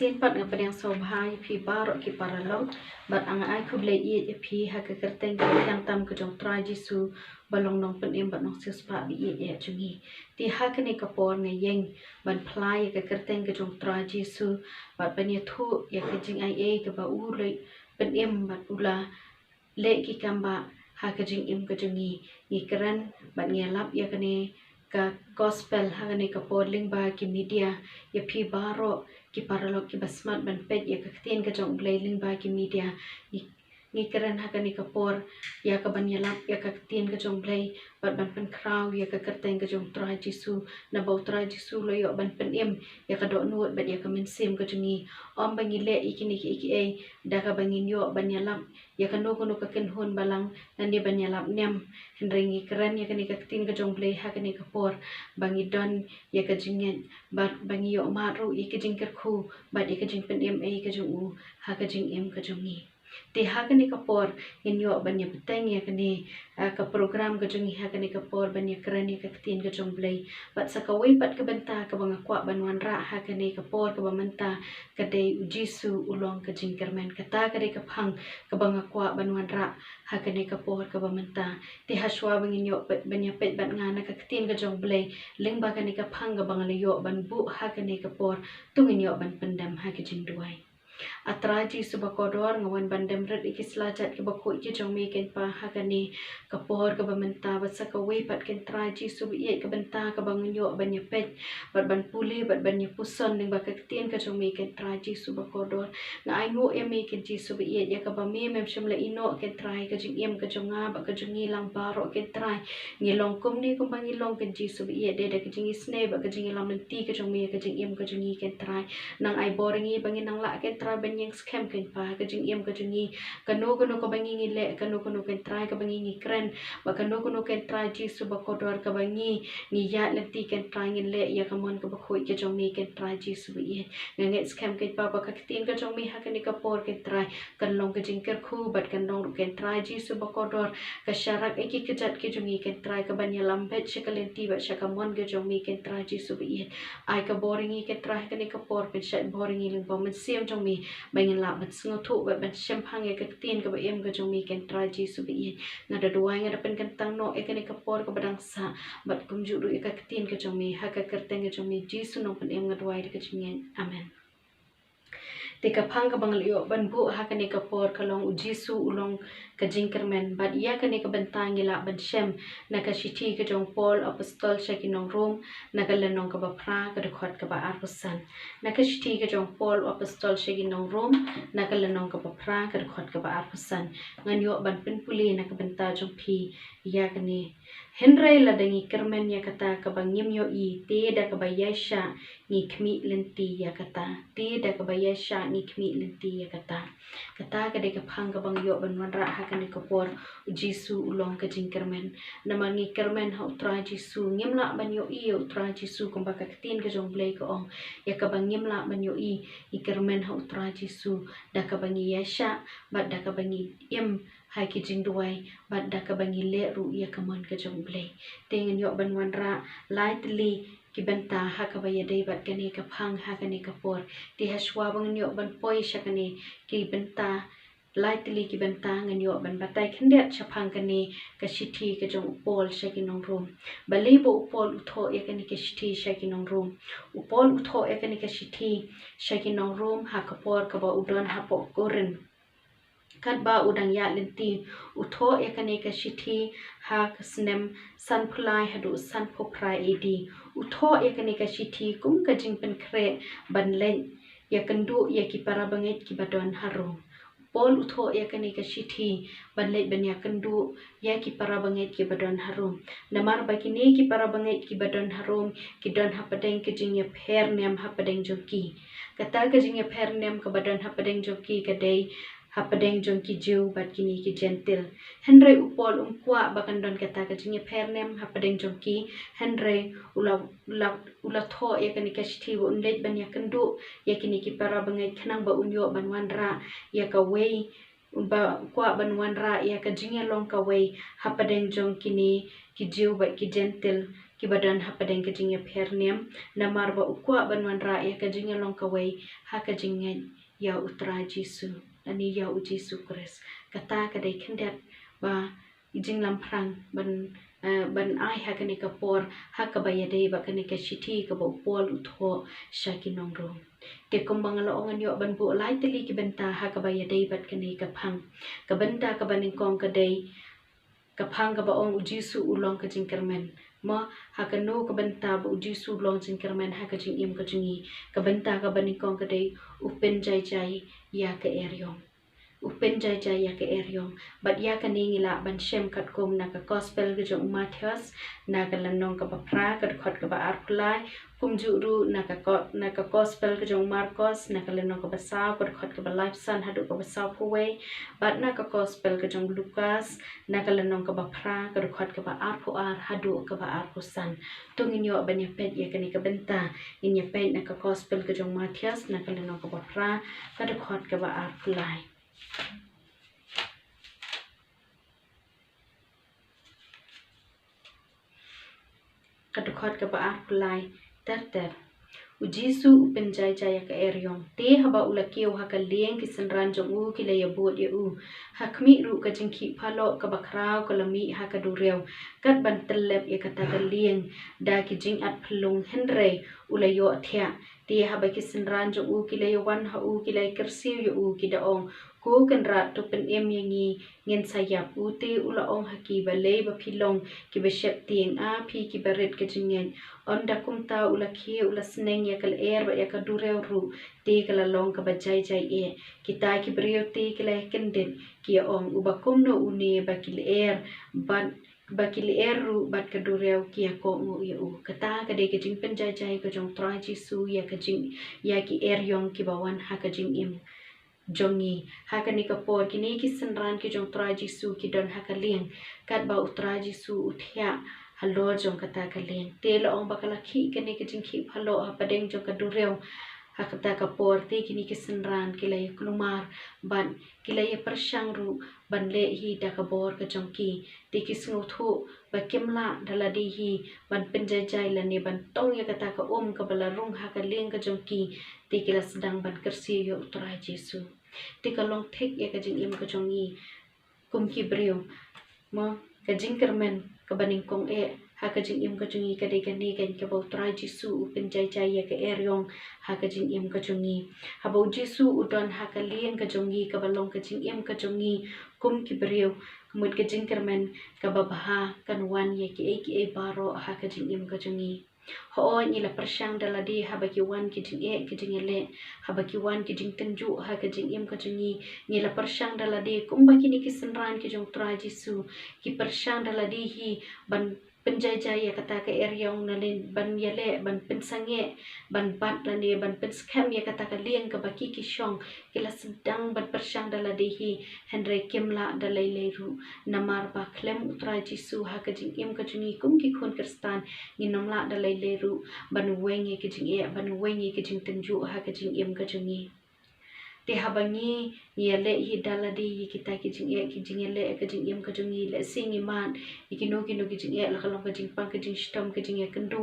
Sin pat nga padang sobhai phi barok ki paralog bat ang ai ku blai ye phi ha ka kerteng yang tam ka jong tra jisu balong nong pen em bat nong sis pa bi ye chungi ti ha ka ni ka por nga yeng ban plai ka kerteng ka jong tra jisu bat ban ye thu ya ka jing ai e ka ba u le pen em bat ula le ki kamba ha ka jing em ka jungi ni kran bat ngelap ya ka ni ka gospel ha ni ka por ling ba ki media ya phi baro ki paralog ki basmat ban pet ya ka tien ka jong blai ling ba ki media ni keren ha ni ka por ya ka ban yalap ya ka tien ka jong blai bat ban pen kraw ya ka kerteng ka jong tra jisu na bau tra jisu lo yo ban pen em ya ka do nuot bat ya ka men sim ka jungi om bangi le ikini ki e da ka bangin yo ban yalap ya ka no ka ken hon balang na ni ban yalap nem henringi keren ya ka ni ka tien ka jong blai ha ni ka por bangi don ya ka jingen bat bangi yo maru ya ka jing kerku bat ya ka jing pen em e ka jong u ha ka jing em ka jungi ti ha ka ni ka por in yo ban ya peteng ya ka ni ka program ka jungi ha ka ni ka por ban ya keren ya ka tien ka jong blai bat sa ka wei pat ka benta ka bang kwa ban wan ra ha ka ni ka por ka ba menta ka dei jisu ulong ka jing kermen kata ka dei ka phang ka bang kwa ban wan ra ha ka ni ka por ka ba menta ti ha shwa bang yo ban ya pet bat nga na ka tien ka jong blai ling ba ka ni ka phang ka bang le yo ban bu ha ka ni ka por tungin yo ban pendam ha ka jing duai atraji subakodor ngawan bandem red ikislajat ke bakoi ki jong mi ken pa hakani kapor ka bamenta basa ka we pat ken traji subi ye ka benta ka bangunyo ban pet bat ban puli bat ban puson ning ba ka tien ka jong mi ken traji subakodor nga ai ngo em mi ken ji subi ye ya ka ba mi mem shimla ino ken trai ka jing em ka jonga ba ka jongi lang baro ken trai ngi long kum ni kum bangi long ken ji subi ye de ka jing isne ba ka jing lam ti ka jong mi ka jing em ka jongi ken trai nang ai boringi bangi nang la ken trai ban yang scam ken pa ka jing em ka jungi kano ka bangi ngi le kano ken try ka bangi ngi kren ba kano ken try ji su ba ko dor ka bangi ni ya lenti ken try ngi le ya ka mon ka ba khoi ka jong mi ken try ji su bi nge scam ken pa ba ka tin ka jong mi ha ka ni ka por ken try kan long ka jing ker khu bat kan long ken try ji su ba ko dor ka sharak e ki ka jat ki jungi ken try ka ban ya lam bet she ka lenti ba she ka mon ka jong mi ken try ji su bi ai ka boring ken try ka ni ka por ken shat boring ling ba men siam jong mi bangin la bat sngo thu ba ban shempang e ka tin ka ba em ka jong mi ken try ji su bi nga da duai nga da pen kan tang no e ka ni ka por ka badang sa bat kum ju ru e ka tin ka jong mi ha ka kerteng ka jong mi ji su no pen em nga duai ka jingen amen te ka phang ka bang liyo ban bu ha ka ni ka por ka long u jisu ulong ka jingkermen bat ya ka ni ka bentang ila ban shem na ka shithi ka jong Paul apostol shakinong rom na ka lenong ka ba pra ka de khot ka ba arpusan na ka shithi ka jong Paul apostol shakinong rom na ka lenong ka ba pra ka de khot ka ba arpusan ngan yo ban pen puli na ka benta jong phi ya ka ni henrai la dangi kermen ya kata ka bangim yo I te da ka ba yasha ni khmi lenti ya kata te da ka ba yasha ni khmi lenti ya kata ka de ka phang ka bang yo ban wan ra ha ka ni ka por jisu ulong ka jing kermen na mangi kermen ha utra jisu ngim la ban yo I utra jisu kum ba ka tin ka jong blai ka ong ya ka bang ngim la ban yo I kermen ha utra jisu da ka bangi yasha ba da ka bangi im hai ki jing duai bat da ka bangi le ru ya ka mon ka jong blai tengen yo ban wan ra lightly ki benta ha ka ba ya dei bat ka ni ka phang ha ka ni ka por ti ha shwa bang yo ban poi sha ka ni ki benta lightly ki benta ngan yo ban batai khndet chaphang ka ni ka shithi ka jong pol sha ki nong rom bali bo pol utho ya ka ni ka shithi sha ki nong rom upol utho ya ka ni ka shithi sha ki nong rom ha ka por ka ba udon ha po korin kat ba udang ya lenti utho ya ka ni ka shithi ha ka snem san phulai hadu san phoprai edi utho ya ka ni ka shithi kum ka jing pen kre ban len ya kandu ya ki para banget ki badon harum pol utho ya ka ni ka shithi ban le ban ya kandu ya ki para banget ki badon harum namar ba ki ni ki para banget ki badon harum ki don ha padeng ki jing ya pher nem ha padeng joki kata ka jing ya pher nem ka badon ha padeng joki ka dei hapadeng jong ki jiu bat kini ki gentle henry upol kwa bakan don kata ka jinge pernem hapadeng jong ki henry ula tho ya kani ka shithi bo unlet ban ya kandu ya kini ki para bangai khnang ba unyo ban wanra ya ka wei ba kwa banwan ra ya ka jinga long ka wei hapadeng jong kini ki jiu ba ki gentle ki badan hapadeng ka jinga perniam namar ba ukwa banwan ra ya ka jinga long ka wei ha ka jinga ya utra Jesu ani ya u Jesu Kris kata ka dei kendat ba jing lam prang ban ai ha ka ni ka por ha ka ba ya dei ba ka ni ka shiti ka ba pol utho shakinong ro ke kumbang lo ongan yo ban bu lai teli ki benta ha ka ba ya dei bat ka ni ka phang ka benta ka ban kong ka dei ka phang ka ba ong Jesu ulong ka jing kermen ma ha ka no ka benta bu Jesu long jing kermen ha ka jing im ka jingi ka benta ka ban kong ka dei upen jai jai ya ka eryong upen jai jai ya ka eryong bat ya ka ni ngila ban shem kat kum na ka gospel ka jong Matthias na ka lanong ka ba pra ka khot ka ba arklai kum juru na ka gospel ka jong Marcos na ka lanong ka ba saw ka khot ka ba life san hadu ka ba saw huwe bat na ka gospel ka jong Lucas na ka lanong ka ba pra ka khot ka ba arpo ar hadu ka ba arpo san tungin yo ban ya pet ya ka ni ka benta in ya pet na ka gospel ka jong Matthias na ka lanong ka ba pra ka khot ka ba arklai kadukot ka ba arkulay ter u Jesu upen jai jai ka eryong te haba ula kiu ha ka lieng ki sanran jong u ki la ya bot ya u ha kmi ru ka jingki phalo ka ba krau ka lami ha ka du rew kat ban telep ya ka ta ka lieng da ki jing at phlung henre ula yo thya te haba ki sanran jong u ki la ya wan ha u ki la kersiu ya u ki da ong ko kan ra to pen em yangi ngin sayap u te ula ong ha ki ba le ba philong ki ba shep tieng a phi ki ba ret ka jingen on da kum ta ula khi ula sneng ya kal er ba ya ka du rew ru te kala long ka ba jai jai e kita ki brio te kala kenden ki ong u ba kum no u ne ba ki er ban bakili eru bat ka du rew ki ko ngu ya u kata ka de ka jing pen jai jai ka jong tra Jesu ya ka jing ya ki er yong ki ba wan ha ka jing im jongi ha ka ni ka por ki ni ki sanran ki jong tra Jesu ki don ha ka lieng kat ba utra Jesu uthya halo jong kata ka lieng te lo ong ba kala khi ka ni ka jing khi halo ha padeng jong ka du rew ha kata ka por te ki ni ki sanran ki la ya klumar ban ki la ya persyang ru ban le hi da ka bor ka jong ki te ki sngu thu ba kimla dala di hi ban penjai jai la ne ban tong ya kata ka ka bala rung ha ka lieng ka jong ki te ki la sedang ban kersi yo utra Jesu te ka long thek ya ka jing im ka jong i kum ki brio mo ka jing kermen ka baning kong ha ka jing im ka jong i ka de ka ni ka ba utra Jesu penjai jai ya ka eryong ha ka jing im ka jong i ha ba Jesu udon ha ka lieng ka jong i ka balong ka jing im ka jong i kum ki brio mut ka jing kermen ka ba baha kan wan ya ki e baro ha ka jing im ka jong i ho ni la persyang dala di ha ba ki wan ki jing ki jing le ha ba ki wan ki jing tenju ha ka jing im ka jong i ni la persyang dala di kum ba ki ni ki sanran ki jong tra Jesu ki persyang dala di hi ban penjai jai ya kata ka eryong na len ban yale ban pensange ban bat la ne ban penskam ya kata ka lieng ka baki ki shong kila sedang ban persyang dala di hi henry kimla dalai leru namar ba klem utra Jesu ha ka jing im ka jungi kum ki khon kristan nginom la dalai leru ban wengi ki jing ban wengi ki jing tenju ha ka jing im ka jungi te habangi ye le hi dala di kita ki jing le ka jing im ka jing le sing iman ikino kino ki jing la kalong ka jing pang ka jing stom ka jing kendu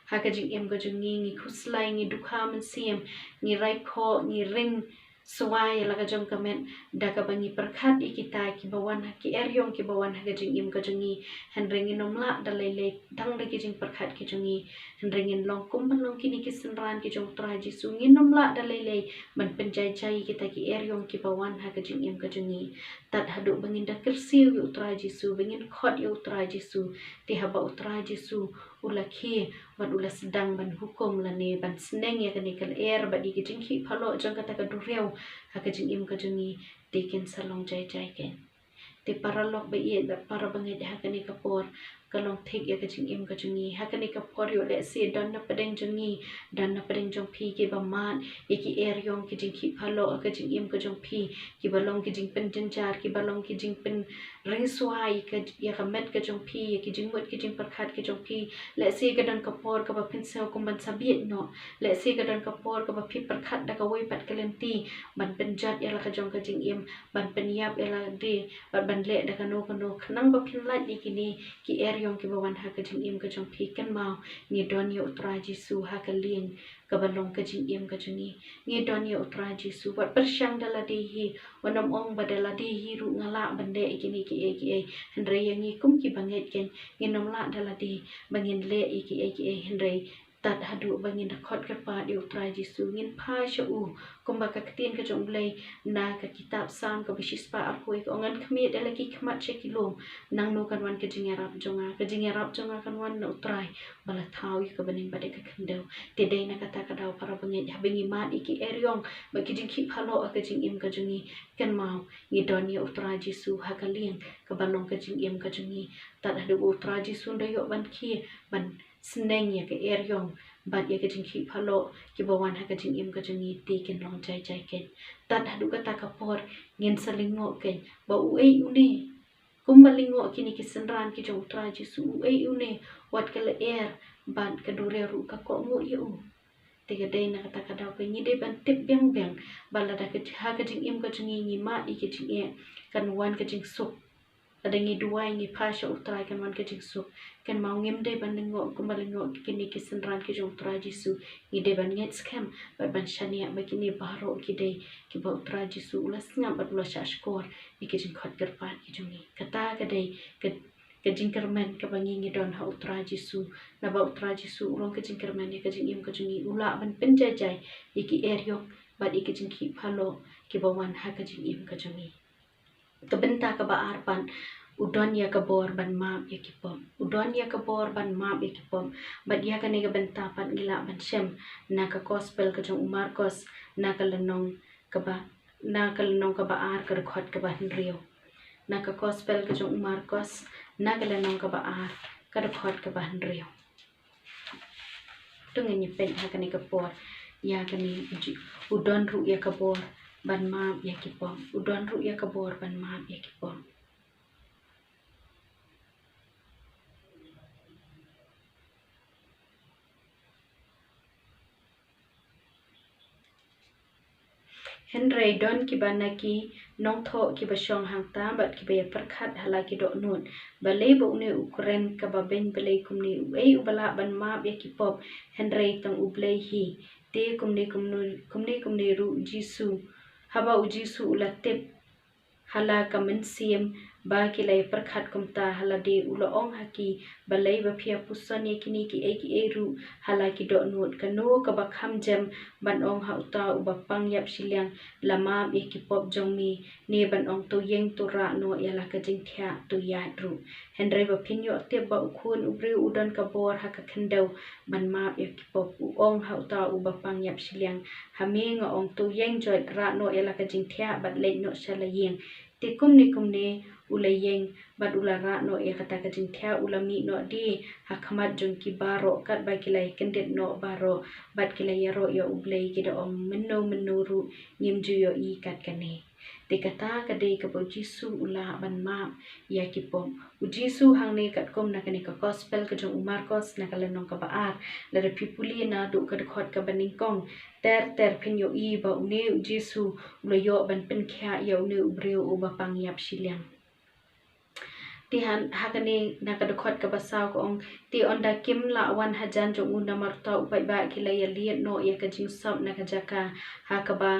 ha ka jing im ka jing ngi khuslai ngi dukha man sim ngi rai kho ngi ring suai la ka jong kamen da ka bangi perkhat ikita ki bawan ki eryong ki bawan ha ka jing im ka jing henring inom la dalai le dang da ki jing perkhat ki jing henring in long kum ban long ki ni ki sanran ki jong tra Jesu nginom la dalai le man penjai jai kita ki eryong ki bawan ha ka jing im ka jing tat hadu bangin da kersiu yu utra Jesu bangin khot yu utra Jesu ti haba utra Jesu ula khi ban ula sedang ban hukum la ne ban sneng ya ka ni kal ba di ki jing khi phalo jong kata ka du rew ha ka jing im ka jing te ken salong jai jai ken te para lok ba i da para bangai ha ka ni ka por kalong thik ya ka jing im ka jungi hakane ka por yo le se don na padeng jungi dan na padeng jong phi ki ba mat ye ki er yong ki jing ki phalo ka jing im ka jong phi ki balong ki jing pen jen jar ki balong ki jing pen ring swai ka ya ka met ka jong phi ye ki jing mut ki jing perkhat ki jong phi le se ka dan ka por ka ba pin sel kum ban sabiet no le se ka dan ka por ka ba phi perkhat da ka woi pat ka lem ti ban pen jat ya la ka jong ka jing im ban pen yap ya la de ban le da ka no khnang ba phin lat ni ki ni ki er yong ki bawan ha ka jing im ka jong phi kan mau ni don ye utra jisu ha ka ling ka balong ka jing im ka jungi ni don ye utra jisu wat persyang dala di hi wanom ong badala di hi ru ngala bande ki ni ki e henre yang ni kum ki banget ken ni nom la dala di bangin le ki e henre tat hadu bangin da khot ka pa di utra jisu ngin pha sha u kumba ka tin ka jong blai na ka kitab sam ka bishis pa akoi ko ngan khmi dala ki khmat che ki lom nang no kan wan ka jing arab jonga kan wan no utrai bala thau ka baning bade ka khndeu te dei na kata ka dau para bangin ha bingi mat iki eryong ba ki jing ki phalo ka jing im ka jungi kan mau ni don ye utra jisu ha ka ling ka balong ka jing im ka jungi tat hadu utra jisu da yo ban ki ban sneng ye ka eryong bat ye ka jing ki phalo ki bawan ha ka jing im ka jungi ti ken long chai ken tat hadu ka ta ka por ngin salingo ken ba u ei uni kumbalingo kini ki senran ki jong utra jisu u ei uni wat ka le ban ka dure ru ka ko mu ye u tiga dei na kata kada ko ni de ban tip beng bala da ka ha ka jing im ka jungi ni ma i ki jing e kan wan ka jing sup ada ngi duai ngi pasha utrai kan wan ka jing sup kan mau ngim de ban ngo kumbalingo kini ki senran ki jong utra jisu ni de ban nget scam ban shania ba kini baro ki de ki ba utra jisu ulas ngam bat ulas ashkor ni ki jing khot gerpan ki jungi kata ka dei ka jing kermen ka bangi ngi don ha utra jisu na ba utra jisu ulong ka jing kermen ka jing im ka jungi ula ban penjajai iki eryo bat iki jing ki phalo ki bawan ha ka jing im ka jungi ka benta ka ba arpan udon ya ka bor ban map ya ki pom udon ya ka bor ban map ya ki pom bat ya ka ne ka benta pan gila ban shem na ka gospel ka jong Marcos na ka lenong ka ba ar ka khot ka ba rio na ka gospel ka jong Marcos na ka lenong ka ba ar ka khot ka ba rio tungin ni pen ha ka ne ka por ya ka ni udon ru ya ka bor ban map ya ki pom udon ru ya ka bor ban map ya ki pom Henry don ki banaki nong tho ki basong hang ta bat ki be perkhat hala ki do nun balei bo ne ukren ka ba ben balei kumni ei ubala ban ma be ki pop Henry tang ublei hi te kumni ru jisu haba u jisu ulatep hala ka mensim ba ki lai perkhat kumta hala de ulo ong haki balai ba phia puson ye kini ki e ru hala ki do nut ka no ka ba kham jam ban ong ha uta u ba pang yap silyang lama be ki pop jong mi ne ban ong to yeng to ra no ya la ka jing thya to ya ru Henry ba phin yo te ba ukhun ubri udon ka bor ha ka khendau ban ma be ki pop u ong ha uta u ba pang yap silyang ha me nga ong to yeng joy ra no ya la ka jing thya bat le no shala yeng te kumni ulayeng bat ulara no ya kata ka jing thya ulami no di hakmat jong ki baro kat ba kilai kendet no baro bat kilai yaro ya ublei ki da om menno ru ngim ju yo i kat kane te kata ka de ka bo jisu ula ban ma ya ki pom u jisu hang ne kat kom na kane ka gospel ka jong Marcos na kala nong ka baar la re pipuli na du ka khot ka baning kong ter phin yo i ba u ne u jisu ulo yo ban pen kha ya u ne u breu u ba pang yap silyang tihan hakane na ka khot ka basaw ko ong ti onda kim la wan hajan jong un na marta upai ba kilai ya liet no ya ka jing sap na ka jaka ha ka ba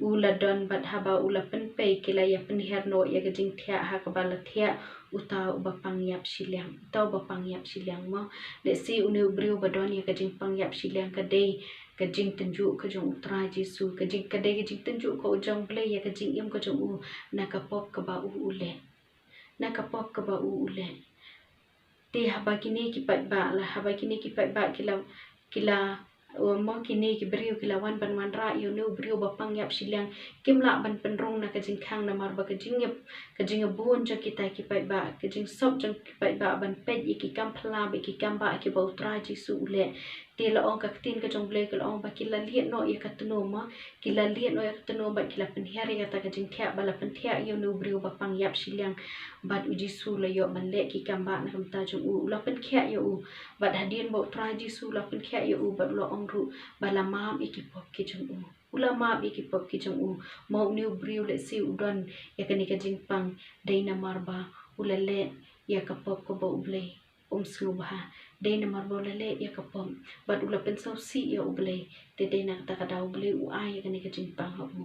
ula don bat haba ula pen pe kilai ya pen her no ya ka jing thya ha ka ba la thya uta ba pang yap silyang taw ba pang yap silyang mo le si unu breu ba don ya ka jing pang yap silyang ka de ka jing tenju ka jong utra jisu ka jing tenju ko jong ble ya ka jing im ka jong u na ka pop ka ba u ule na ka pop ka ba u ule te haba kini ki pat ba la haba kini ki pat ba kila mo kini ki beriu ki lawan ban wan ra yo nu beriu bapang yap silang kim la ban penrong na ka jing khang na mar ba ka jing bun jo kita ki pai ba ka jing sop jo ki pai ba ban pet ki kam phla be ki kam ba ki bau tra ji su le te la ong ka tin ka jong ble ka ong ba ki la liet no ya ka tno ma ki la liet no ya ka tno ba ki la pen her ya ta ka jing thia ba la pen thia yo nu beriu bapang yap silang bat uji su la yo ban le ki kam ba na kam ta jong u la pen khia yo u bat hadien bau tra ji su la pen khia yo u bat lo ong ru bala mam ikipop ki jong u ula mam ikipop ki jong u mau new briu le si udon ya kani ka jingpang dayna marba ula le ya ka pop ko bo ble slu ba dayna marba ula le ya ka pop bat ula pensau si ya uble te dayna ta ka daw ble u ai ya kani ka jingpang ha u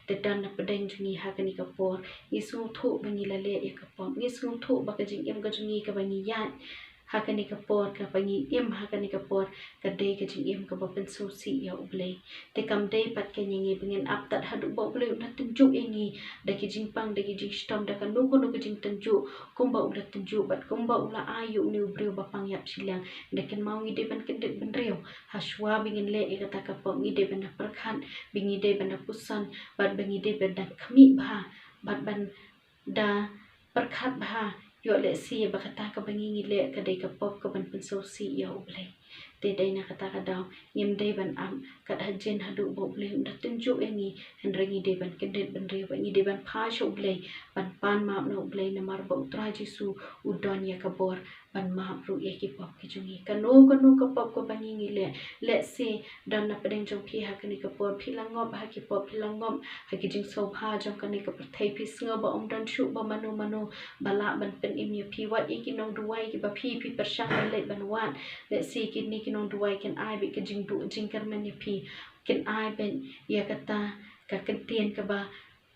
te dan na pedeng jungi ha kani ka por isu thu bangi la le ya ka pop isu thu ba ka jing em ka jungi ka bangi yan hakani ka por ka pangi im hakani ka por ka day ka jing im ka ba pen so si ya uble te kam day pat ka ngi bingen ap tat hadu ba uble na tunju engi da ki jing pang da ki jing stom da ka no ko no ka jing tunju kum ba ula tunju bat kum ba ula ayu ni ubre ba pang yap silang da ken mau ngi de ban ken de ban reu haswa bingen le e ka ta ka pa ngi de ban na perkhan bingi de ban na pusan bat bingi de ban na khmi ba bat ban da perkhat ba yo le si ba kata ka bangi ngi le ka dei ka pop ka ban pen so si ya uble te dei na kata ka daw yem dei ban am ka da jen hadu bo uble da tunju engi hen rengi de ban ken de ban re ba ngi de ban pha sho uble ban pan ma no uble na mar ba utra jisu udon ya ka bor ban ma ru ye ki pop ki jungi ka no ka pop ko bangi ngi le si dan na pedeng jong phi ha kani ka por phi langop ha ki pop phi langom ha ki jing so pha jong kani ka thai phi sngo ba om dan shu ba manu bala ban pen im ye phi wat ki nong duai ki ba phi persang ban le ban wan le si ki ni ki nong duai ken ai bi ki jing du jing kar men ye phi ken ai ben ya kata ka ken tien ka ba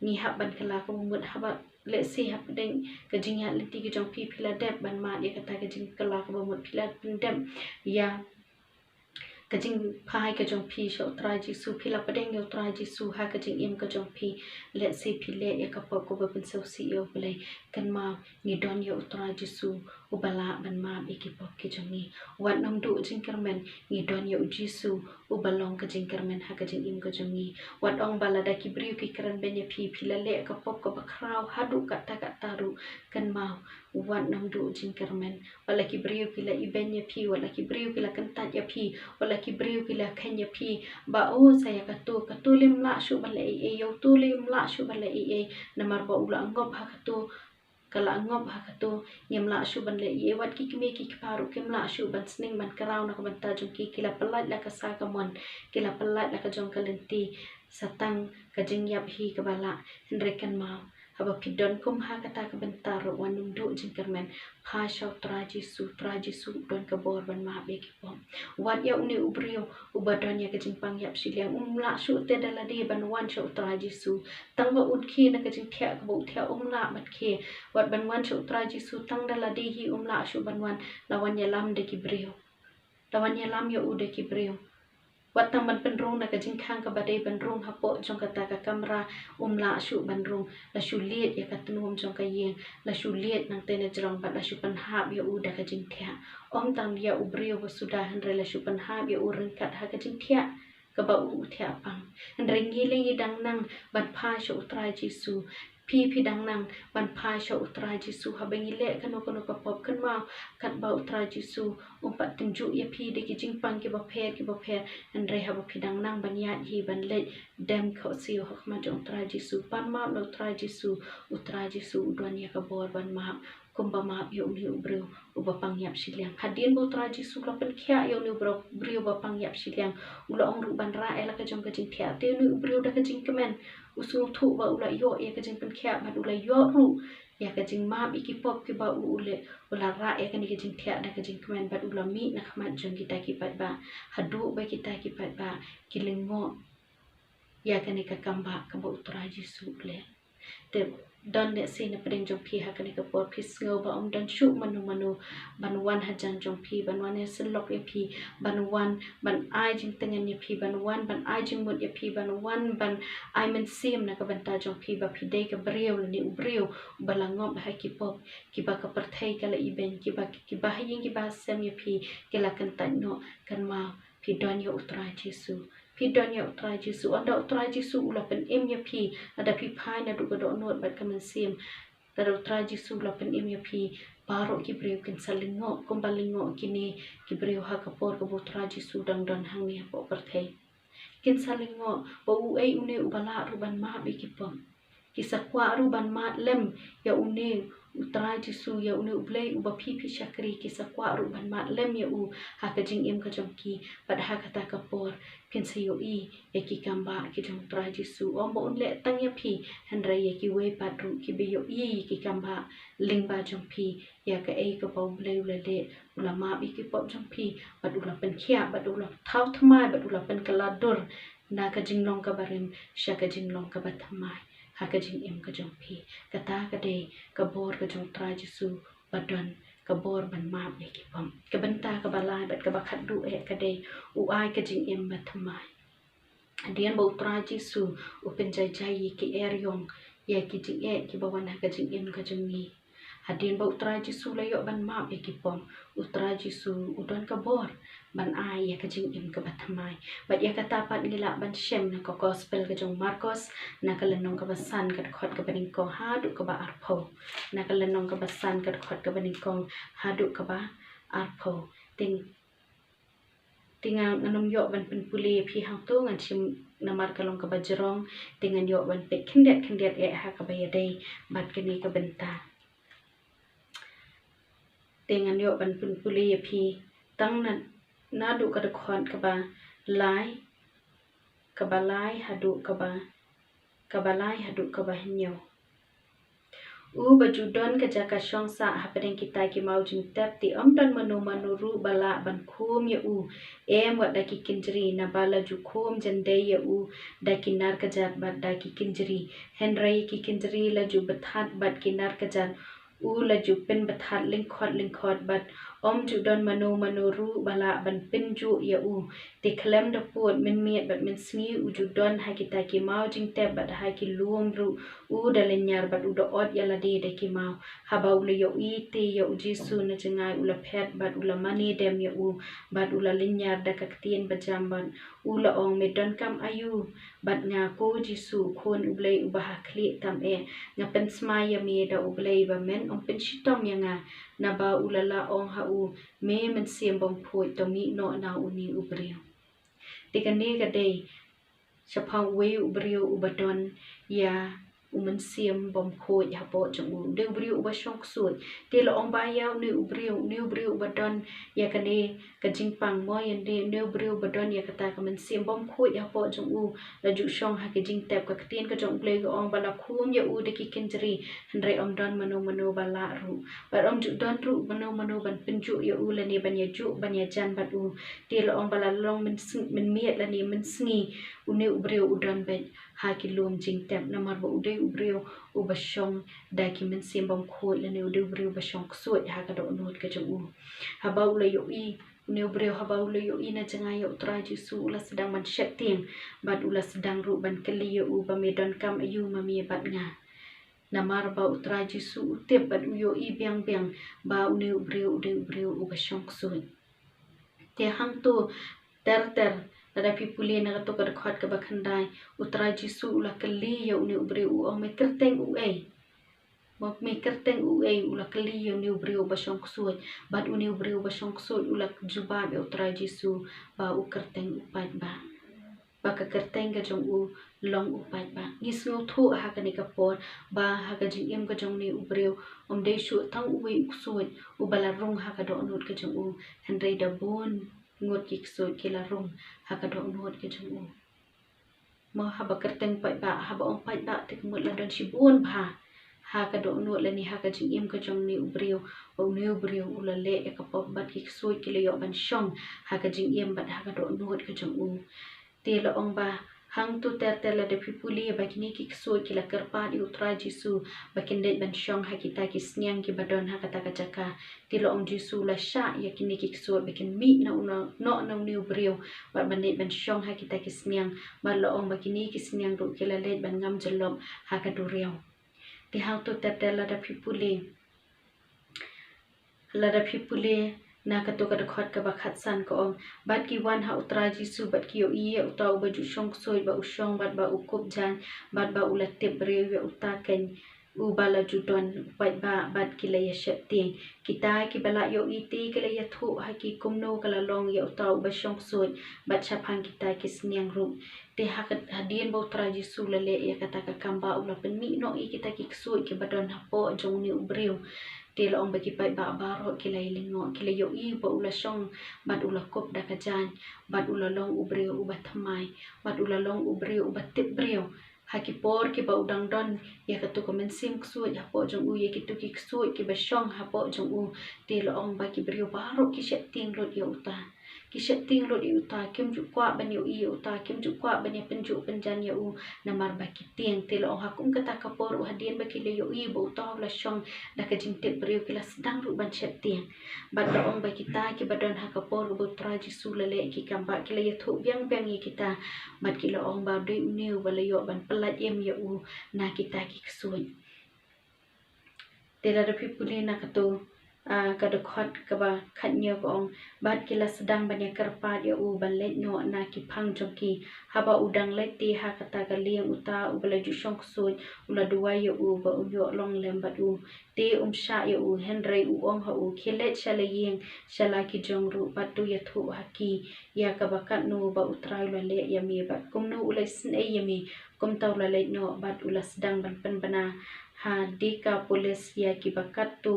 ni ha ban kala ko mut ha ba le si ha deng ka jing ya le ti ki jong phi la dep ban ma ya kata ka jing kala ko mut phi la dem ya ka jing phai ka jong phi sho tra ji su phi la padeng yo tra ji su ha ka jing im ka jong phi le si phi le ya ka pa ko ba pen so si yo ble kan ma ni don yo tra ji su u bala ban ma bi ki pop ki jong ni wat nam du jing kermen ni don yo ji su u balong ka jing kermen ha ka jing im ka jong ni wat ong bala da ki briu ki kran ben ya phi la le ka pop ko ba kraw ha du ka ta ru kan ma wat nam du jing kermen wala ki briu ki la i ben ya phi wala ki briu ki la kan ta ya phi wala ki briu ki la khen ya phi ba o saya ka tu lim la shu ba le e yo tu lim la shu ba le e namar ba ula ngop ha ka tu kala ngop ha ka tu yem la shu ban le e wat ki kme ki paru kem la shu ban sning ban karau na ka ban ta jong ki la palat la ka sa ka mon ki la palat la ka jong ka lenti satang ka jing yap hi ka bala henrekan ma haba pidon kum ha kata ka bentar wanum do jing kermen ha shaw traji su don ka bor ban ma be ki pom wat ya uni ubrio ubadon ya ka jing pang yap siliang la shu te dala di ban wan shaw traji su tang ba ut khi na ka jing thia ka bo thia la mat khe wat ban wan shaw traji su tang dala di hi la shu ban wan lawan ya lam de ki brio lawan ya lam ya u de ki brio wat tang ban pen rong na ka jing khang ka badai ban rong ha po jong ka ta ka kamera la shu ban rong la shu liet ya ka tunum jong ka yeng la shu liet nang te na jrong ba la shu pan ha ya u da ka jing thia om tang ya u brio ba su da han re la shu pan ha ya u ring kat ha ka jing thia ka ba u thia pang han re ngi le ngi dang nang ban pha shu utrai ji su phi dang nang ban pha shu utrai ji su ha bengi le ka no ka pop kan ma kat ba utrai ji su pat tin ju ya phi de ki jing pang ki ba pher an re ha ba phi dang nang ban ya hi ban le dem kho si ho ma jong utrai ji su pan ma no utrai ji su udwan ya ka bor ban ma kumba ma yo ni ubro uba pang yap siliang hadien bo tra ji su la pen khia yo ni ubro brio ba pang yap siliang ula ong ru ban ra ela ka jong ka jing khia te ni ubro da ka jing kemen usu thu ba ula yo ya ka jing pen khia ba ula yo ru ya ka jing ma bi ki pop ki ba ule ula ra ya ka ni ka jing khia da ka jing kemen ba ula mi na khmat jong kita ki pat ba hadu ba kita ki pat ba kilingo ya ka ni ka kamba ka bo tra ji su le te don ne se na pedeng jong phi ha ka ni ka por phi sngo ba om dan shu manu ban wan ha jan jong phi ban wan ne sen lok ye phi ban wan ban ai jing tengen ye phi ban wan ban ai jing mut ye phi ban wan ban ai men sim na ka ban ta jong phi ba phi dei ka breu ni ubreu balangom ha ki pop ki ba ka per thai ka la iben ki ba ha ying ki ba sem ye phi ki la kan ta no kan ma pi don ya utra Jesu pi don ya utra Jesu anda utra Jesu ula pen em ya pi ada pi pai na du do not bat kamen sim ada utra Jesu ula pen em ya pi baro ki breu kin salingo kombalingo kini ki breu ha kapor ko utra Jesu dang don hang ni po perthei kin salingo bo u ei une ubala ruban ma bi ki pom ki sakwa ruban ma lem ya une utra Jesu ya une ublei uba pi syakri ki sakwa ruban ma lem ya u ha ka jing em ka jong ki pad ha kata kapor kin sayo I ya ki kamba ki jong utra Jesu om bo un le tang ya pi handra ya ki we padru ki be yo I ki kamba ling ba jong pi ya ka ei ka pau blei ula le ula ma bi ki pop jong pi pad ula pen khia pad ula thau thmai pad ula pen kaladur na ka jing long ka barim sya ka jing long ka bathamai ha ka jing em ka jong pi kata ka de ka bor ka jong utra Jesu badon ka bor ban ma be ki pom ka banta ka balai bat ka bakhat du e ka de u ai ka jing em bathamai dian bo utra Jesu u pen jai jai ki eryong ya ki jing e ki bawan ha ka jing em ka jong ni hadin ba utra Jesu la yo ban ma be ki pom utra Jesu udon ka bor ban ai ya ka jing em ka bathamai bat ya kata pat ngila ban shem na ko gospel ka jong Marcos na ka lenong ka basan ka khot ka baning ko ha du ka ba arpho na ka lenong ka basan ka khot ka baning ko ha du ka ba arpho tinga nganom yo ban pen puli pi hang tu ngan chim namar kalong ka bajrong tingan yo ban pe khindet e ha ka ba ya dei bat ka ni ka benta dengan yo ban pun puli ya pi tang na du ka khon ka ba lai hadu ka ba lai hadu ka ba nyo u baju don ka jaka shong sa hapeng kita ki mau jing tap ti don manu ru bala ban khum ya u em wa da ki kinjri na bala ju khum jande ya u da ki nar ka jat ba da ki kinjri henry ki kinjri la ju bathat bat ki nar ka jat u la ju pen bathat lingkhot bat ju don manu ru bala ban pin ju ya u ti khlem da pot min miet bat min sni u ju don ha kita ki mau jing tap bat ha ki luom ru u da lenyar bat u da ot ya la de ki mau ha ba u le yo I ti ya u Jesu na jangai u la phet bat u la mani dem ya u bat u la lenyar da ka tien bajam ban u la ong me don kam ayu bat nga ko Jesu khon u blei u ba ha khli tam e nga pen smai ya me da u blei ba men ong pen shitom ya nga na ba u la ong ha u me men siam bom phoi to mi no na u ni u breu ti ka ne ka dei chapang we u breu u badon ya u men siam bom khoi ha po jong u de breu u ba shong suit ti la ong ba ya ni u breu u badon ya ka ne ka jing pang mo yan de ne breu badon ya ka ta ka men siam bom khoi ha po jong u la ju shong ha ke jing tap ka tien ka jong play ong ba la khum ya u de ki kinjri handre om don manu ba la ru ba om ju don ru manu ban pin ju ya u la ni ban ya ju ban ya jan bat u ti la ong ba la long men miet la ni men sngi u ne u breu u don ben ha ki lum jing tap na mar ba u de u breu u ba shong da ki men siam bom khoi la ne u de u breu ba shong suit ha ka do not ka jong u ha ba u la yo I Neu breu haba ula yo ina jangai yo utra Jesu ula sedang ban syetting bat ula sedang ru ban keli yo u ba medon kam ayu mami bat nga namar ba utra Jesu utip bat yo I biang ba neu breu u ba shong sun te hang tu ter ada pi puli na to ka khot ka ba khandai utra Jesu ula keli yo neu breu u ong me kerteng u ei Wak me kerteng u ei ula keli yo neu breu ba shong suit bat u neu breu ba shong suit ula juba be utra Jesu ba u kerteng u pat ba ka kerteng ka jong u long u pat ba ngis ngo thu ha ka ni ka por ba ha ka jing em ka jong ni u breu de shu thang u u suit u bala rong ha ka do not ka jong u handre da bon ngot ki suit ki la rong ha ka do not ka jong u mo ha ba kerteng pat ba ha ba ong pat ba te mo la don shi bon ba ha ka do no la ni ha ka jing em ka jong ni u breu o neu breu u la le ka pop bat ki soi ki le yo ban shong ha ka jing em bat ha ka do no ka jong u te la ong ba hang tu ter la de pipuli ba kini ki soi ki la karpa di utra Jesu ba kin de ban shong ha ki ta ki snyang ki badon ha ka ta ka jaka te la ong Jesu la sha ya kini ki soi ba kin mi na no neu breu ba ban de ban shong ha ki ta ki snyang ba la ong ba kini ki snyang ru ki la le ban ngam jalom ha ka du reu ti hang tu ter la da pipuli na kato kada khot ka bakat san ko om bat ki wan ha utra jisu bat ki yo iye uta u baju shong soi ba ushong bat ba ukup jan bat ba ulatip rew ya uta ken u bala judon bat ba bat ki la ya shet ting kita ki bala yo iti ki la ya thu ha ki kumno kala long ya uta u ba shong soi bat chapang kita ki sniang ru te hadien ba utra jisu la le ya kata ka kamba ula penmi no i kita ki soi ki badon ha po jong ni ubriu ti la ong bagi pai ba baro kila ilingo kila yo i ba ula shong bat ula kop da kajan bat ula long ubrio ubat thamai bat ula long ubrio ubat tip brio haki por ki ba udang don ya katu komen sim ksui ha po jong u ye ki tu ki ksui ki ba shong ha po jong u ti la ong ba ki brio baro ki shet ting lot ya uta ki shet ting lot ya uta kim ju kwa ban yo i uta kim ju kwa ban ya penju penjan ya u namar ba ki ting ti la ong ha kum kata ka por u hadien ba ki le yo i ba uta la shong da ka jing tip brio ki la sedang ru ban shet ting bat la ong ba kita ki badon ha ka por u tra jisu la le ki kamba ki la ya thu biang biang ye kita bat ki la ong ba dei uniu ba la yo ban pelat em ya u na kita ki ksui te la da pi puli na kato kada khot ka ba khat nya ko ong bat ki la sedang ban ya karpat ya u ban let no na ki phang jong ki haba udang let ti ha kata ka liang uta u bala ju shong ksui ula duwa ya u ba u yo long lem bat u te sha ya u henry u ong ha u khilet shala yeng shala ki jong ru bat tu ya thu ha ki ya ka ba kat no ba utrai la le ya mi bat kum no ula sin e ya mi kum taw la le no bat ula sedang ban pen bana ha dika polis ya ki bakat tu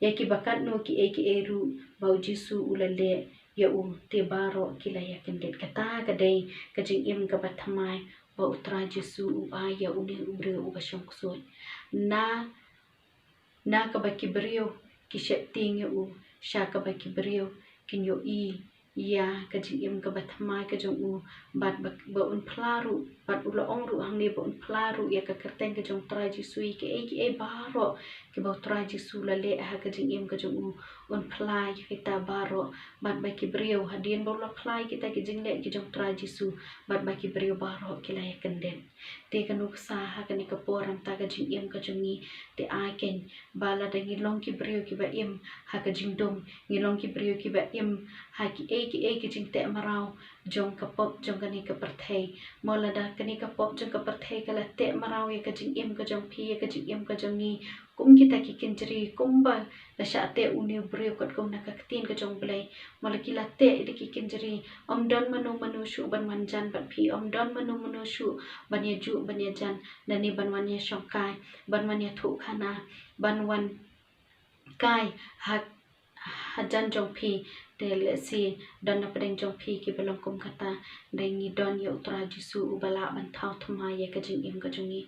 ya ki bakat no ki e ru bau jisu ula le ya u te baro kila ya kendet kata kadai ka jing im ka bathamai ba utra jisu u a ya u ni ubre u ba shong ksoi na ka ba ki brio ki shet ting ya u sha ka ba ki brio kin yo i ya ka jing im ka bathamai ka jong u bat ba un plaru bat ula ong ru hang ni ba un plaru ya ka kerteng ka jong tra jisu ki e baro ki ba utra jisu la le ha ka jing im ka jong u un plai kita baro bat ba ki brio hadien ba la plai kita ki jing le ki jong tra jisu bat ba ki brio baro ki la ya kenden te ka nu sa ha ka ni ka poram ta ka jing im ka jong ni te ai ken bala da ngi long ki brio ki ba im ha ka jing dong ngi long ki brio ki ba im ha ki e ki jing te marau jong ka pop jong ka ni ka perthei mola da ka ni ka pop jong ka perthei ka la te marau ya ka jing im ka jong phi ya ka jing im ka jong ni kum kita ki kinjri kumba la sha te uni brio kot kum na ka tin ka jong blai mola ki la te de ki kinjri om don manu shu ban man jan ban phi om don manu shu ban ye ju ban ye jan na ni ban wan ye shong kai ban wan ye thu khana ban wan kai hajan jong phi te le si dan na pedeng jong phi ki belong kum kata dai ni don ya utra jisu ubala ban thau thuma ye ka jing im ka jungi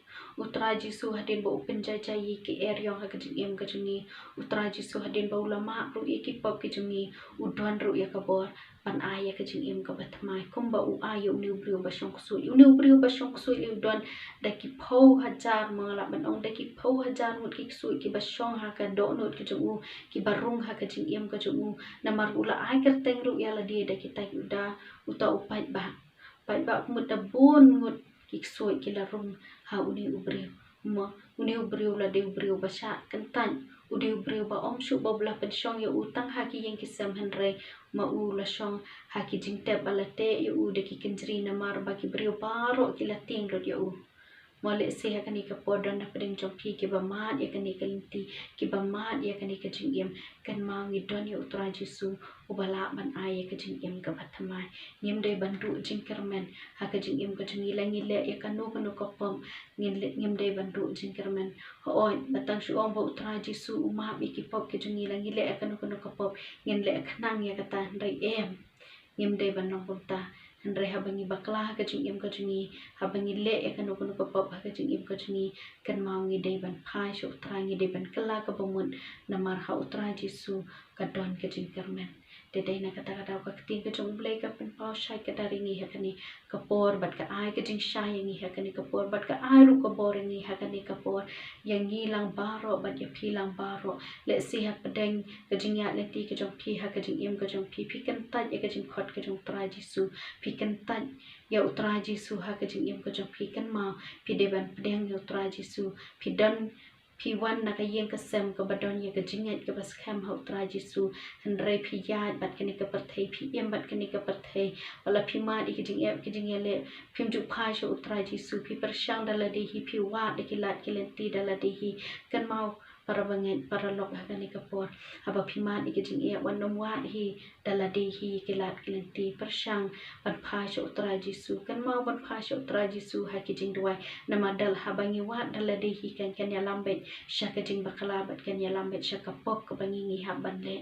utra jisu hadin bo open jai jai ye ki eryong ha ka jing im ka jungi utra jisu hadin bo ulama ru ye ki pop ki jungi udon ru ya ka bor ban ai ya ka jing im ka batmai kum ba u ayu ni brio ba shong su yu ni brio ba shong su li don da ki pho hajar mala ban ong da ki pho hajar mut ki su ki ba shong ha ka do not ki jungu ki barung ha ka jing im ka jungu namar ula ai kerteng ru ya la dia da kita uda uta upai ba mut da bon mut ki soi ki la rum ha uni ubrio ma uni ubrio la de ubrio ba sha kentan udi ubrio ba om shu ba bla pen shong ya utang ha ki yang ki sam henre ma u la shong ha ki jing te bala te ya u de ki kinjri namar ba ki brio baro ki la ting ro ya u mole se ha kani ka podon na pedeng jong phi ki ba mat ya kani ka linti ki ba mat ya kani ka jing yem kan ma ngi don ya utra jisu ubala ban ai ya ka jing yem ka bathamai ngim de bandu jing kermen ha ka jing yem ka jing ilangi le ya kanu ko pom ngim de bandu jing kermen ho oi batang shu ong ba utra jisu uma bi ki pop ki jing ilangi le ya kanu ko pom ngin le khnang ya kata dai em ngim de ban nong ta Andre habangi bakla ka jing im ka jingi habangi le e kanu ko pop ka jing im ka jingi kan mau ngi dei ban phai shu tra ngi dei ban kala ka bomun namar ha utra jisu ka don ka jing kermen de dei na kata kata ka tin ka jong blai ka pen pau shai ka dari ngi ha kani ka por bat ka ai ka jing shai ngi ha kani ka por bat ka ai ru ka bor ngi ha kani ka por yang ngi lang baro bat ya phi lang baro le si ha pedeng ka jing ya le ti ka jong phi ha ka jing im ka jong phi kan ta ya ka jing khot ka jong tra jisu phi kan ta ya utra jisu ha ka jing im ka jong phi kan ma phi de ban pedeng ya utra jisu phi dan P1 nak yang kesem ke badon ya ke jingat ke bas kem hau tra Jesu hendrai P1 bat kini ke perthai PM bat kini ke perthai wala P1 ke jing le pim ju phai shu tra Jesu P persyang dala dehi P1 ikilat kilenti dala dehi kan mau para banget para lok kani ke por aba P1 ke jing wan nom wa hi dala dehi kilat kilenti persyang ban phai shu tra Jesu kan mau ban phai shu tra Jesu ha ke jing duai nama dal habangi wa dala dehi kan ya lambet syaka jing bakala bat kan ya lambet syaka pop ke bangi ngi haban le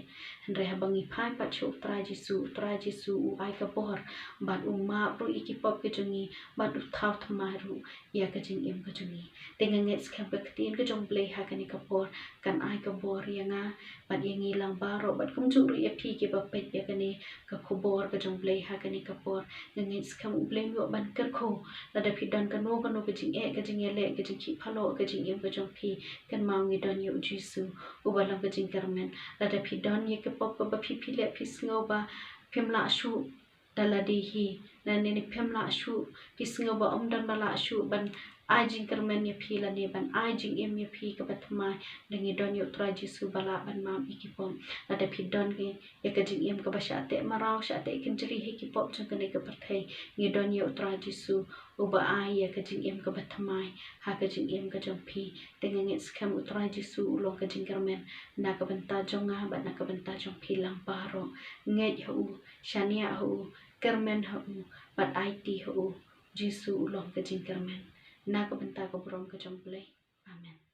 hendrai habangi phai pat shu tra Jesu u ai ka por bat uma ru iki pop ke jungi bat u thau thamaru ya ka jing em ka jungi dengan nget skam ke tin ke jong play ha kan ka por kan ai ka bor ya nga bat yang ngilang baro bat kum ju ru ya pi ke ba pet ya kan ka khobor ka jong play ha kan ka por dengan skam u blame yo ban ker kho la da pi dan ka no ke jing ka jing le ka jing ki phalo ka jing em ka jong pi kan mau ngi don yo Jesu u ba lang ka jing karmen la da pi don ye ke pop ba pi le pi sngo ba pim la shu dala dehi na ne pim la shu pi sngo ba dan ba la shu ban ai jing karmen ye pi la ne ban ai jing em ye pi ka batma dengi don yo tra Jesu bala ban mam ikipom la da pi don ke ye ka jing em ka ba sha te marau sha te kin jri he ki pop jang ne ka perthai ngi don yo tra Jesu u ba ai ye ka jing em ka batmai ha ka jing em ka jong pi dengan nget skam u tra Jesu u long ka jing karmen na ka banta jong nga ba na ka banta jong pi lang paro nget hu shania hu karmen hu bat ai ti hu Jesu u long ka jing karmen na ka banta ka brong ka jong play amen.